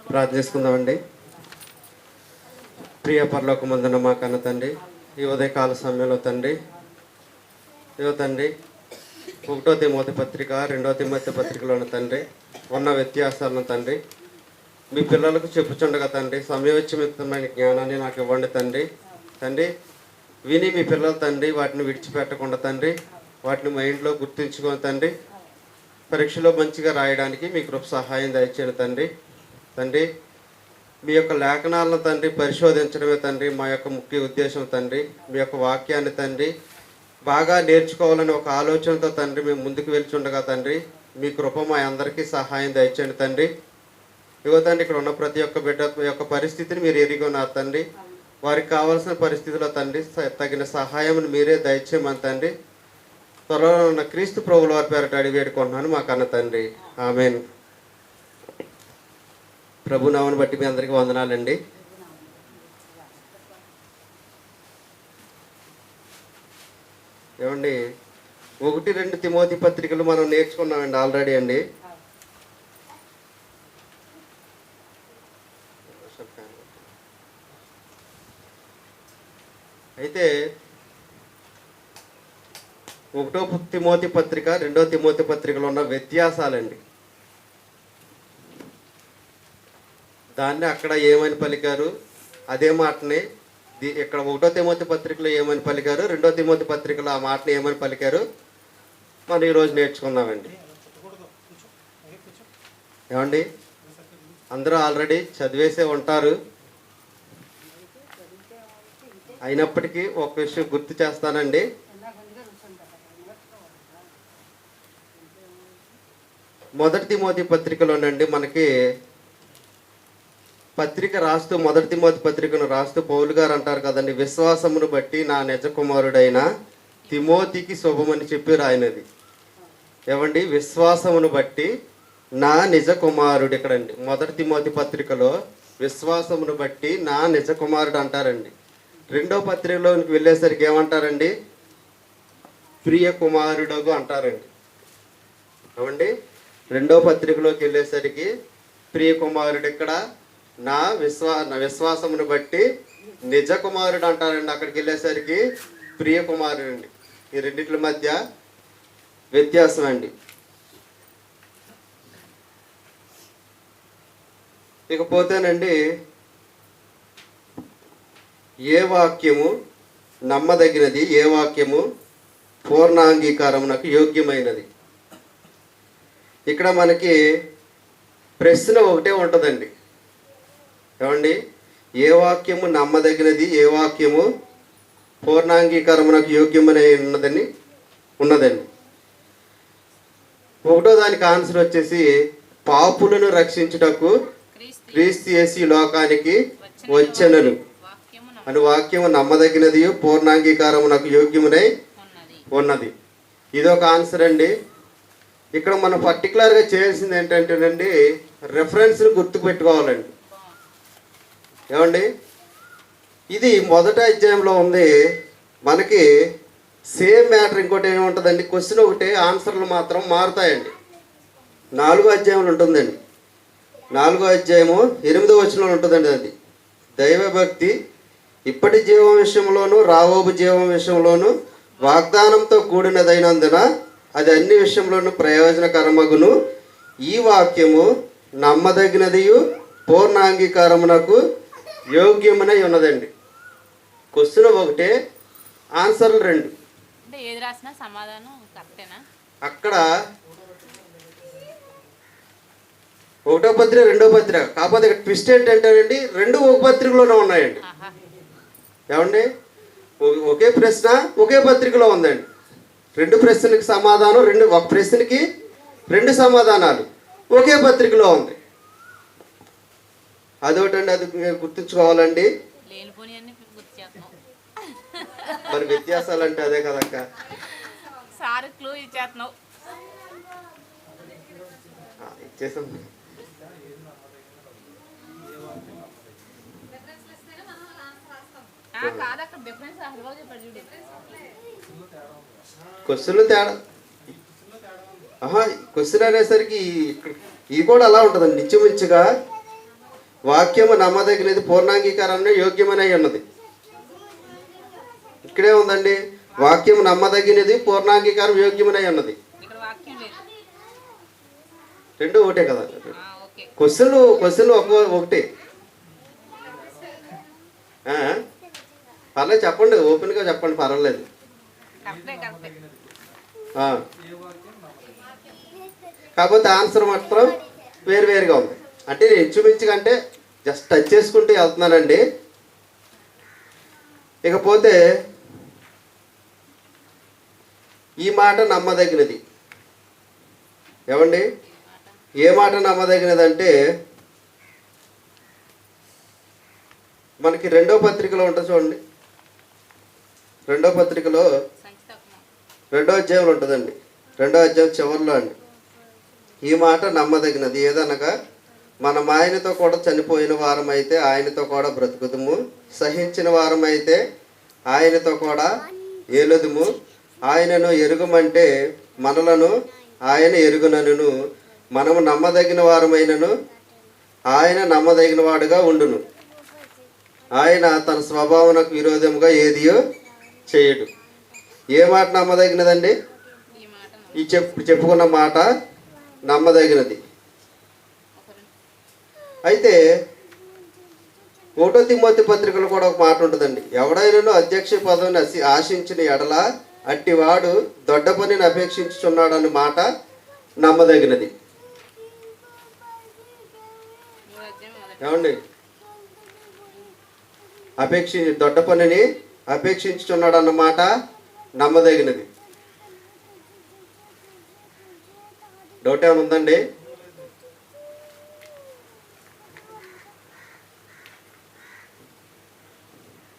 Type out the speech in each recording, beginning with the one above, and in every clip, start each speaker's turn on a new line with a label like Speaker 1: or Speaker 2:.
Speaker 1: ప్రార్థన చేసుకుందామండి. ప్రియ పరలోకమందున్న మా కన్న తండ్రి, ఈ ఉదయకాల సమయంలో తండ్రి, ఇదిగో తండ్రి 1వ తిమోతి పత్రిక 2వ తిమోతి పత్రికలోని తండ్రి ఉన్న వ్యత్యాసాలను తండ్రి మీ పిల్లలకు చెప్పుచుండగా తండ్రి సమయోచితమైన జ్ఞానాన్ని నాకు ఇవ్వండి తండ్రి. తండ్రి విని మీ పిల్లలు తండ్రి వాటిని విడిచిపెట్టకుండా తండ్రి వాటిని మైండ్లో గుర్తుంచుకొని తండ్రి పరీక్షలో మంచిగా రాయడానికి మీ కృప సహాయం దయచేయండి తండ్రి. తండ్రి మీ యొక్క లేఖనాలను తండ్రి పరిశోధించడమే తండ్రి మా యొక్క ముఖ్య ఉద్దేశం తండ్రి. మీ యొక్క వాక్యాన్ని తండ్రి బాగా నేర్చుకోవాలని ఒక ఆలోచనతో తండ్రి మేము ముందుకు వెళ్తుండగా తండ్రి మీ కృప మా అందరికీ సహాయం దయచేయండి తండ్రి. ఇగో తండ్రి ఇక్కడ ఉన్న ప్రతి ఒక్క బిడ్డ యొక్క పరిస్థితిని మీరు ఎరిగి ఉన్నారు తండ్రి. వారికి కావాల్సిన పరిస్థితిలో తండ్రి తగిన సహాయం మీరే దయచేయమని తండ్రి త్వరలో ఉన్న క్రీస్తు ప్రభుల వారి పేరట అడిగి వేడుకుంటున్నాను మా కన్న తండ్రి. ఆమేన్. ప్రభు నామమును బట్టి మీ అందరికీ వందనాలండి. ఏమండి 1-2 తిమోతి పత్రికలు మనం నేర్చుకున్నామండి ఆల్రెడీ అండి. అయితే 1వ తిమోతి పత్రిక 2వ తిమోతి పత్రికలో ఉన్న వ్యత్యాసాలండి. దాన్ని అక్కడ ఏమని పలికారు అదే మాటని ఇక్కడ 1వ తిమోతి పత్రికలో ఏమని పలికారు 2వ తిమోతి పత్రికలో ఆ మాటని ఏమని పలికారు మనం ఈరోజు నేర్చుకుందామండి. ఏమండి అందరూ ఆల్రెడీ చదివేసే ఉంటారు. అయినప్పటికీ ఒక విషయం గుర్తు చేస్తానండి. మొదటి తిమోతి పత్రికలోనండి మనకి పత్రిక రాస్తూ 1 తిమోతి పత్రికను రాస్తూ పౌలు గారు అంటారు కదండి, విశ్వాసమును బట్టి నా నిజ కుమారుడైన తిమోతికి శుభమని చెప్పి రాయినది. ఏమండి విశ్వాసమును బట్టి నా నిజ కుమారుడు ఇక్కడండి 1 తిమోతి పత్రికలో విశ్వాసమును బట్టి నా నిజ కుమారుడు అంటారండి. 2వ పత్రికలోకి వెళ్ళేసరికి ఏమంటారండి ప్రియ కుమారుడు అంటారండి. ఏమండి 2వ పత్రికలోకి వెళ్ళేసరికి ప్రియ కుమారుడు ఇక్కడ నా విశ్వాసమును బట్టి నిజ కుమారుడు అంటారండి. అక్కడికి వెళ్ళేసరికి ప్రియ కుమారుడు అండి. ఈ రెండింటి మధ్య వ్యత్యాసం అండి. ఇకపోతేనండి ఏ వాక్యము నమ్మదగినది, ఏ వాక్యము పూర్ణాంగీకారమునకు యోగ్యమైనది. ఇక్కడ మనకి ప్రశ్న ఒకటే ఉంటుందండి. ఏమండి ఏ వాక్యము నమ్మదగినది, ఏ వాక్యము పూర్ణాంగీకారమునకు యోగ్యమని ఉన్నదండి. ఒకటో దానికి ఆన్సర్ వచ్చేసి పాపులను రక్షించుటకు క్రీస్తు యేసు లోకానికి వచ్చెనను అని వాక్యము నమ్మదగినది పూర్ణాంగీకారమునకు యోగ్యమునై ఉన్నది. ఇదొక ఆన్సర్ అండి. ఇక్కడ మనం పర్టికులర్గా చేయాల్సింది ఏంటంటేనండి రెఫరెన్స్ని గుర్తుకు పెట్టుకోవాలండి. ఏమండి ఇది మొదటి అధ్యాయంలో ఉంది. మనకి సేమ్ మ్యాటర్ ఇంకోటి ఏముంటుందండి, క్వశ్చన్ ఒకటే ఆన్సర్లు మాత్రం మారుతాయండి. 4వ అధ్యాయంలో ఉంటుందండి. 4వ అధ్యాయము 8వ వచనంలో ఉంటుందండి. అది దైవభక్తి ఇప్పటి జీవం విషయంలోనూ రాబోవు జీవం విషయంలోనూ వాగ్దానంతో కూడినదైనందున అది అన్ని విషయంలోనూ ప్రయోజనకరమగును. ఈ వాక్యము నమ్మదగినదియు పూర్ణాంగీకారమునకు యోగ్యమునై ఉన్నదండి. క్వశ్చన్ ఒకటే, ఆన్సర్లు 2. అక్కడ 1వ పత్రిక 2వ పత్రిక కాకపోతే ఇక్కడ ట్విస్ట్ ఏంటంటేనండి 2 ఒక పత్రికలోనే ఉన్నాయండి. ఏమండి ఒకే ప్రశ్న ఒకే పత్రికలో ఉందండి. 2 ప్రశ్నలకి సమాధానం, ఒక ప్రశ్నకి 2 సమాధానాలు ఒకే పత్రికలో ఉంది. అదొకటండి, అది గుర్తుంచుకోవాలండి. మరి వ్యత్యాసాలు అంటే అదే కదక్క. ఇచ్చేసాం. క్వశ్చన్లు తేడా ఆహా, క్వశ్చన్ అనేసరికి ఇది కూడా అలా ఉంటుందండి. నిత్యమించుగా వాక్యము నమ్మదగినది, పూర్ణాంగీకారాన్ని యోగ్యమనే ఉన్నది. ఇక్కడే ఉందండి, వాక్యం నమ్మదగినది, పూర్ణాంగీకారం యోగ్యమనే ఉన్నది. రెండు ఒకటే కదా. క్వశ్చన్లు ఒకటే. పర్లేదు, చెప్పండి, ఓపెన్గా చెప్పండి, పర్వాలేదు. కాకపోతే ఆన్సర్ మాత్రం వేరువేరుగా ఉంది. అంటే నేను ఇంచుమించుగా అంటే జస్ట్ టచ్ చేసుకుంటూ వెళ్తున్నానండి. ఇకపోతే ఈ మాట నమ్మదగినది. ఏమండి, ఏ మాట నమ్మదగినది అంటే మనకి రెండో పత్రికలో ఉంటుంది చూడండి. రెండో పత్రికలో రెండో అధ్యాయంలో ఉంటుందండి. రెండో అధ్యాయం చివరిలో అండి, ఈ మాట నమ్మదగినది ఏదనగా మనం ఆయనతో కూడా చనిపోయిన వారమైతే ఆయనతో కూడా బ్రతుకుదుము, సహించిన వారమైతే ఆయనతో కూడా ఏలుదుము, ఆయనను ఎరుగుమంటే మనలను ఆయన ఎరుగునను, మనము నమ్మదగిన వారమైనను ఆయన నమ్మదగిన వాడుగా ఉండును, ఆయన తన స్వభావనకు విరోధముగా ఏదియో చేయడు. ఏ మాట నమ్మదగినదండి? ఈ చెప్పుకున్న మాట నమ్మదగినది. అయితే 1 తిమోతి పత్రికలో కూడా ఒక మాట ఉంటుందండి, ఎవడైనాను అధ్యక్ష పదవిని ఆశించిన ఎడల అట్టివాడు దొడ్డ పనిని అపేక్షించుచున్నాడు అన్న మాట నమ్మదగినది. ఏమండి, దొడ్డ పనిని అపేక్షించుచున్నాడు అన్నమాట నమ్మదగినది. డౌట్ ఏమైనా ఉందండి?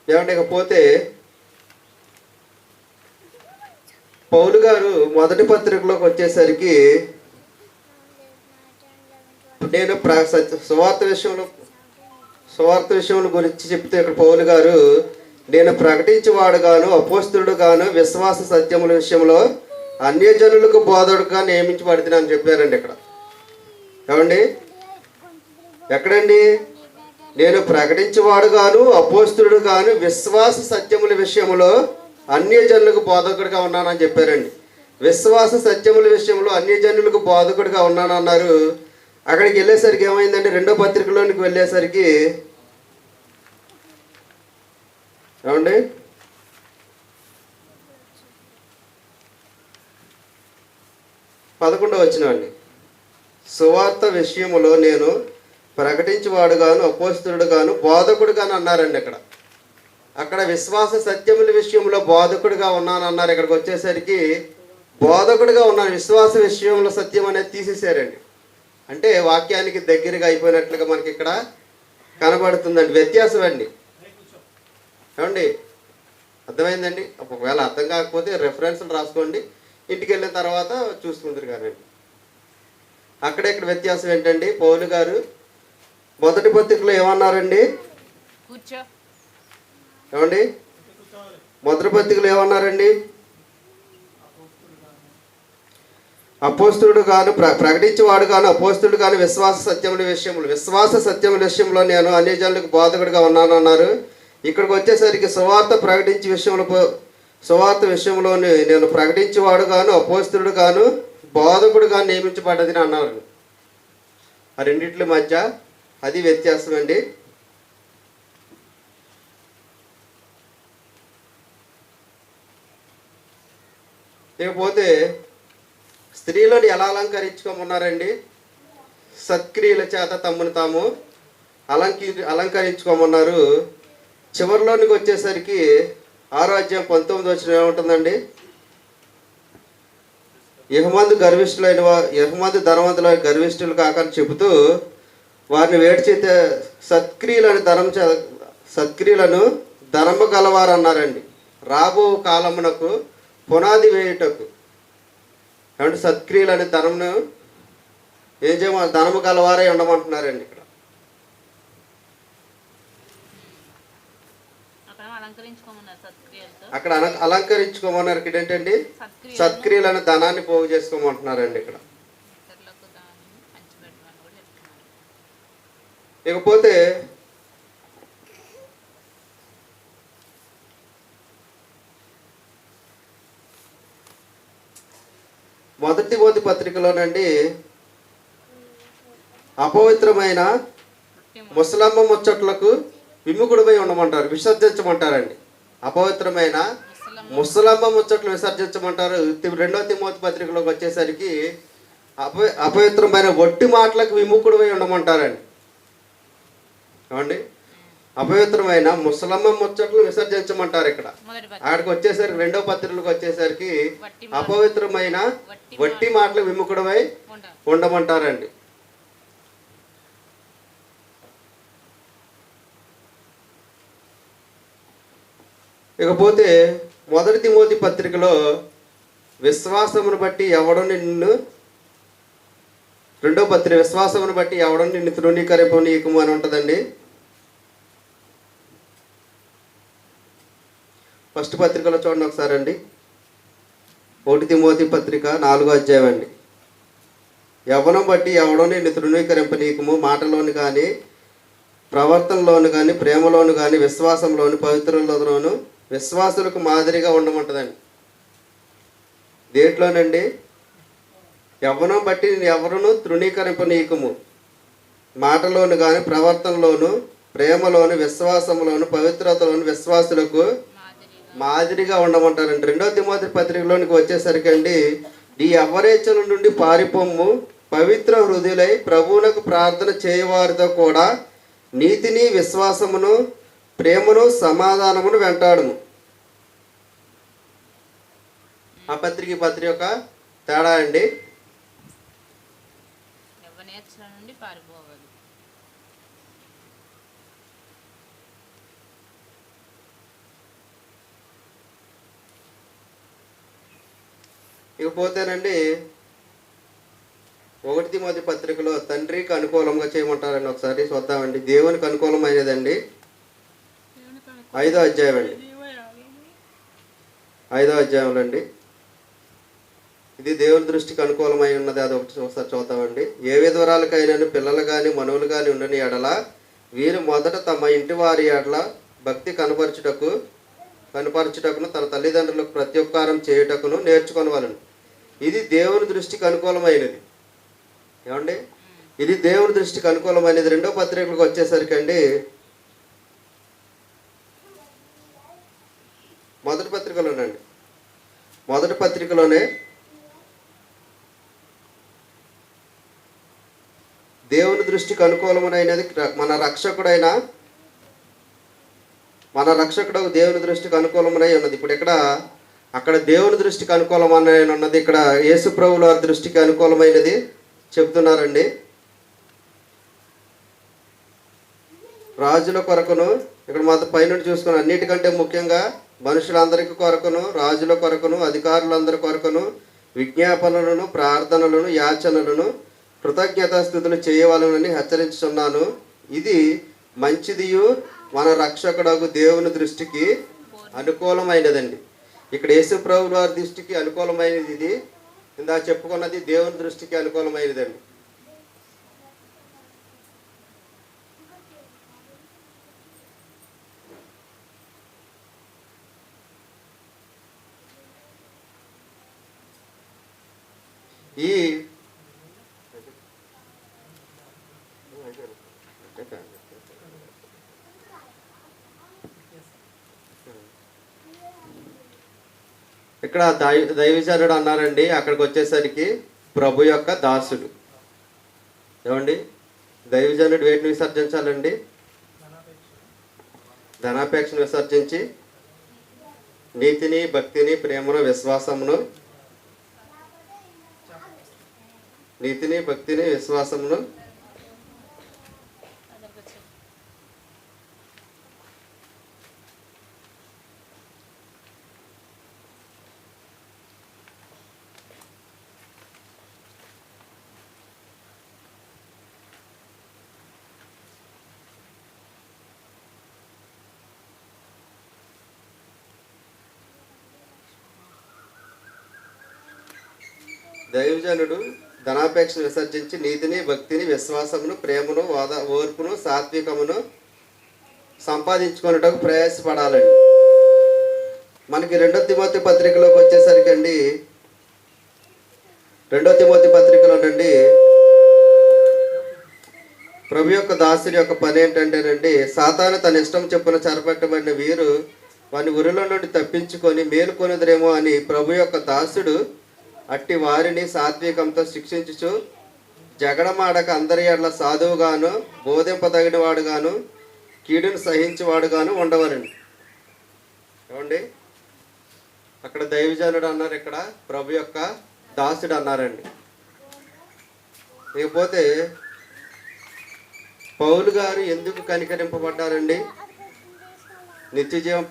Speaker 1: ఏమండి, ఇకపోతే పౌలు గారు మొదటి పత్రికలోకి వచ్చేసరికి నేను సువార్త విషయంలో గురించి చెప్తే ఇక్కడ పౌలు గారు నేను ప్రకటించేవాడుగాను అపోస్తలుడుగాను విశ్వాస సత్యముల విషయంలో అన్యజనులకు బోధకుడుగా నియమించబడుతున్నాను చెప్పారండి ఇక్కడ. ఏమండి, ఎక్కడండి? నేను ప్రకటించేవాడుగాను అపోస్తలుడుగాను విశ్వాస సత్యముల విషయంలో అన్యజనులకు బోధకుడిగా ఉన్నానని చెప్పారండి. విశ్వాస సత్యముల విషయంలో అన్యజనులకు బోధకుడిగా ఉన్నానన్నారు. అక్కడికి వెళ్ళేసరికి ఏమైందంటే రెండో పత్రికలోనికి వెళ్ళేసరికి ఏమండి 11వ వచనం, సువార్త విషయములో నేను ప్రకటించేవాడుగాను అపోస్తలుడుగాను బోధకుడుగాను అన్నారండి. అక్కడ విశ్వాస సత్యముల విషయంలో బోధకుడిగా ఉన్నాను అన్నారు. ఇక్కడికి వచ్చేసరికి బోధకుడిగా ఉన్నాను, విశ్వాస విషయంలో సత్యం అనేది తీసేశారండి. అంటే వాక్యానికి దగ్గరగా అయిపోయినట్లుగా మనకి ఇక్కడ కనబడుతుందండి. వ్యత్యాసం అండి. ఏమండి, అర్థమైందండి? ఒకవేళ అర్థం కాకపోతే రెఫరెన్స్లు రాసుకోండి, ఇంటికి వెళ్ళిన తర్వాత చూసుకుంటారు కానండి. అక్కడ ఇక్కడ వ్యత్యాసం ఏంటండి? పౌలు గారు మొదటి పత్రికలో ఏమన్నారండి? ఏమండి, మొదటి పత్రికలో ఏమన్నారండి? అపోస్తలుడు గాను ప్రకటించేవాడు గాను అపోస్తలుడు గాను విశ్వాస సత్యముల విషయంలో నేను అన్యజనులకు బోధకుడిగా ఉన్నాను అన్నారు. ఇక్కడికి వచ్చేసరికి సువార్త విషయంలో నేను ప్రకటించేవాడు గాను అపోస్తలుడు గాను బోధకుడుగా నియమించబడ్డది అన్నారు. ఆ రెండిట్ల మధ్య అది వ్యత్యాసం అండి. లేకపోతే స్త్రీలను ఎలా అలంకరించుకోమన్నారండి? సత్క్రియల చేత తమ్మును తాము అలంకరించుకోమన్నారు. చివరిలోనికి వచ్చేసరికి 6వ అధ్యాయం 19వ వచనం ఏముంటుందండి? యెహోమందు ధనవంతులైన గర్విష్ఠులు కాకని చెబుతూ వారిని వేడి చేతే సత్క్రియలను ధనము గలవారు అన్నారండి. రాబో కాలమునకు పునాది వేయుటకు. అంటే సత్క్రియలని ధనమును ఏం చేయమని ధనము గలవారే ఉండమంటున్నారండి. ఇక్కడ అక్కడ అలంకరించుకోమన్నారు. ఇక్కడ ఏంటండి? సత్క్రియలను ధనాన్ని పోగు చేసుకోమంటున్నారండి ఇక్కడ. ఇకపోతే మొదటి తిమోతి పత్రికలోనండి అపవిత్రమైన ముసలమ్మ ముచ్చట్లకు విముఖుడిపై ఉండమంటారు, విసర్జించమంటారండి. అపవిత్రమైన ముసలమ్మ ముచ్చట్లు విసర్జించమంటారు. రెండో తిమోతి పత్రికలోకి వచ్చేసరికి అపవిత్రమైన వట్టి మాటలకు విముఖుడిపై ఉండమంటారండి. ఏమండి? అపవిత్రమైన ముసలమ్మ ముచ్చట్లు విసర్జించమంటారు ఇక్కడ. ఆడికి వచ్చేసరికి రెండో పత్రికలకు వచ్చేసరికి అపవిత్రమైన వట్టి మాటలకు విముఖుడిపై ఉండమంటారండి. ఇకపోతే మొదటి తిమోతి పత్రికలో విశ్వాసమును బట్టి ఎవడో నిన్ను, రెండో పత్రిక విశ్వాసమును బట్టి ఎవడో నిన్ను తృణీకరింపనీయకము అని ఉంటుందండి. ఫస్ట్ పత్రికలో చూడండి ఒకసారి అండి. 1 తిమోతి పత్రిక 4వ అధ్యాయం అండి. యవ్వనం బట్టి ఎవడో నిన్ను తృణీకరింపనీయకము, మాటలోను కానీ, ప్రవర్తనలోను కానీ, ప్రేమలోను కానీ, విశ్వాసంలోను, పవిత్రులలోను విశ్వాసులకు మాదిరిగా ఉండమంటుందండి. దేంట్లోనండి? యవ్వనం బట్టి ఎవరును తృణీకరింపనీయకము, మాటలోను కానీ, ప్రవర్తనలోను, ప్రేమలోను, విశ్వాసంలోను, పవిత్రతలోను విశ్వాసులకు మాదిరిగా ఉండమంటారండి. రెండో తిమోతి పత్రికలోనికి వచ్చేసరికి అండి, ఈ యవ్వనేచ్ఛల నుండి పారిపోమ్ము, పవిత్ర హృదయులై ప్రభువునకు ప్రార్థన చేయవారితో కూడా నీతిని, విశ్వాసమును, ప్రేమను, సమాధానమును వెంటాడుము. ఆ పత్రిక యొక్క తేడా అండి. ఇకపోతేనండి 1 తిమోతి పత్రికలో తండ్రికి అనుకూలంగా చేయమంటారండి. ఒకసారి చూద్దామండి. దేవునికి అనుకూలమైనదండి 5వ అధ్యాయం అండి. 5వ అధ్యాయంలో అండి, ఇది దేవుని దృష్టికి అనుకూలమై ఉన్నది. అది ఒకసారి చూద్దామండి. ఏ విధవరాలకైనా పిల్లలు కానీ మనువులు కానీ ఉండని ఎడల వీరు మొదట తమ ఇంటి వారి ఎడల భక్తి కనపరచుటకును తన తల్లిదండ్రులకు ప్రత్యుపకారం చేయుటకును నేర్చుకొనవలెను. ఇది దేవుని దృష్టికి అనుకూలమైనది. ఏమండి? ఇది దేవుని దృష్టికి అనుకూలమైనది. రెండో పత్రికలకు వచ్చేసరికి అండి, మొదటి పత్రికలోనే దేవుని దృష్టికి అనుకూలమైనది మన రక్షకుడు దేవుని దృష్టికి అనుకూలమై ఉన్నది. ఇప్పుడు అక్కడ దేవుని దృష్టికి అనుకూలమని ఉన్నది, ఇక్కడ యేసు ప్రభువుల దృష్టికి అనుకూలమైనది చెప్తున్నారండి. రాజుల కొరకును, ఇక్కడ మాత్రం పైన చూసుకుని అన్నిటికంటే ముఖ్యంగా మనుషులందరికీ కొరకును, రాజుల కొరకును, అధికారులందరి కొరకును విజ్ఞాపనలను, ప్రార్థనలను, యాచనలను, కృతజ్ఞతాస్థుతులు చేయవలనని హెచ్చరించుచున్నాను. ఇది మంచిదియు మన రక్షకుడగు దేవుని దృష్టికి అనుకూలమైనదండి. ఇక్కడ యేసు ప్రభువు వారి దృష్టికి అనుకూలమైనది ఇది. ఇందాక చెప్పుకున్నది దేవుని దృష్టికి అనుకూలమైనదండి. ఈ ఇక్కడ దైవజనుడు అన్నారండి. అక్కడికి వచ్చేసరికి ప్రభు యొక్క దాసుడు. ఏమండి? దైవజనుడు వేటిని విసర్జించాలండి? ధనాపేక్షను విసర్జించి నీతిని, భక్తిని, ప్రేమను, విశ్వాసమును, దైవజనుడు ధనాపేక్షను విసర్జించి నీతిని, భక్తిని, విశ్వాసమును, ప్రేమను, ఓర్పును, సాత్వికమును సంపాదించుకున్నటకు ప్రయాసపడాలండి. మనకి 2 తిమోతి పత్రికలోకి వచ్చేసరికి అండి, 2 తిమోతి పత్రికలోనండి ప్రభు యొక్క దాసుడి యొక్క పని ఏంటంటేనండి, సాతాను తన ఇష్టం చొప్పున చెరపట్టబడిన వీరు వాని ఉరిలో నుండి తప్పించుకొని మేలుకొనుదురేమో అని ప్రభు యొక్క దాసుడు అట్టి వారిని సాత్వికంతో శిక్షించుచు జగడమాడక అందరి ఎడల సాధువుగాను, బోధింపదగిన వాడుగాను, కీడును సహించేవాడుగాను ఉండవలండి. ఏమండి, అక్కడ దైవజనుడు అన్నారు, ఇక్కడ ప్రభు యొక్క దాసుడు అన్నారండి. ఇకపోతే పౌలు గారు ఎందుకు కనికరింపబడ్డారండి? నిత్యజీవం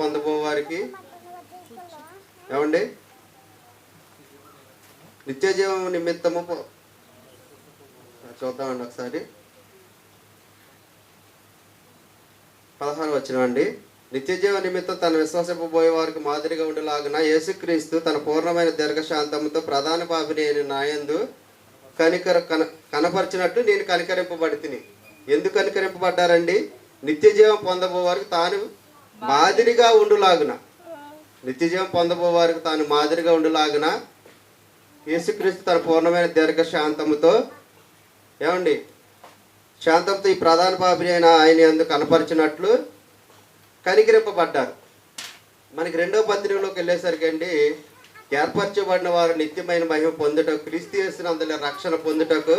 Speaker 1: పొందబోవారికి ఏమండి, నిత్యజీవం నిమిత్తము చూద్దామండి ఒకసారి. 16 వచనమండి. నిత్యజీవ నిమిత్తం తన విశ్వాసింపబోయే వారికి మాదిరిగా ఉండేలాగున యేసుక్రీస్తు తన పూర్ణమైన దీర్ఘశాంతముతో ప్రధాన పాపిని అయిన నాయందు కనపరిచినట్టు నేను కనికరింపబడితిని. ఎందుకు కనికరింపబడ్డారండి? నిత్యజీవం పొందబోవారికి తాను మాదిరిగా ఉండులాగున, నిత్యజీవం పొందబోవారికి తాను మాదిరిగా ఉండులాగున యేసుక్రీస్తు తన పూర్ణమైన దీర్ఘశాంతముతో ఏమండి శాంతంతో ఈ ప్రధాన పాపిని అయిన ఆయన ఎందుకు కనపరిచినట్లు కనికరింపబడ్డారు. మనకి 2వ పత్రికలోకి వెళ్ళేసరికి అండి, ఏర్పరచబడిన వారు నిత్యమైన మహిమ పొందుటకు, క్రీస్తు యేసునందుల రక్షణ పొందుటకు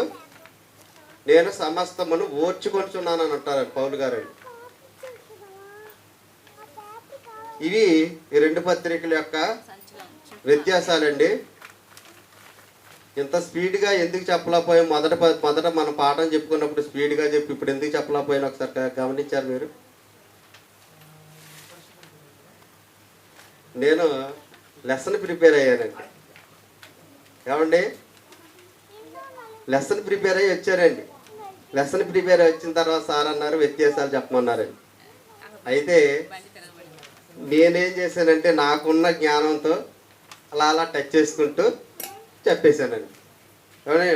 Speaker 1: నేను సమస్తమును ఓర్చుకొనిచున్నాను అని అంటారు పౌలు గారు. ఇవి ఈ 2 పత్రికల యొక్క వ్యత్యాసాలండి. ఇంత స్పీడ్గా ఎందుకు చెప్పలేకపోయాం? మొదట మనం పాఠం చెప్పుకున్నప్పుడు స్పీడ్గా చెప్పి ఇప్పుడు ఎందుకు చెప్పలేకపోయాను ఒకసారి గమనించారు మీరు? నేను లెసన్ ప్రిపేర్ అయ్యానండి. ఏమండి, లెసన్ ప్రిపేర్ అయ్యి వచ్చారండి. లెసన్ ప్రిపేర్ వచ్చిన తర్వాత సార్ అన్నారు వ్యత్యాసాలు చెప్పమన్నారండి. అయితే నేనేం చేశానంటే నాకున్న జ్ఞానంతో అలా టచ్ చేసుకుంటూ చెప్పేశానండి.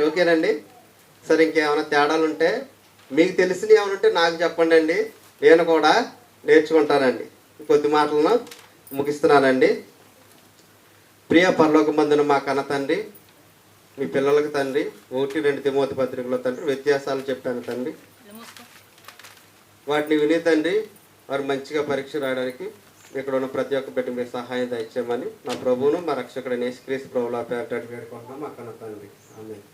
Speaker 1: ఓకేనండి. సరే, ఇంకేమైనా తేడాలు ఉంటే మీకు తెలిసినవి ఏమైనా ఉంటే నాకు చెప్పండి అండి, నేను కూడా నేర్చుకుంటానండి. కొద్ది మాటలను ముగిస్తున్నానండి. ప్రియ పరలోకమందున మా కన్న తండ్రి, మీ పిల్లలకు తండ్రి 1-2 తిమోతి పత్రికలో తండ్రి వ్యత్యాసాలు చెప్పాను తండ్రి. వాటిని విని తండ్రి వారు మంచిగా పరీక్ష రాయడానికి ఇక్కడ ఉన్న ప్రతి ఒక్క బిడ్డ మీరు సహాయం దయచేయమని నా ప్రభువును మా రక్షకుడైన యేసుక్రీస్తు ప్రభువుల పేరిట వేడుకుంటున్నాం మా కన్న తండ్రి. ఆమేన్.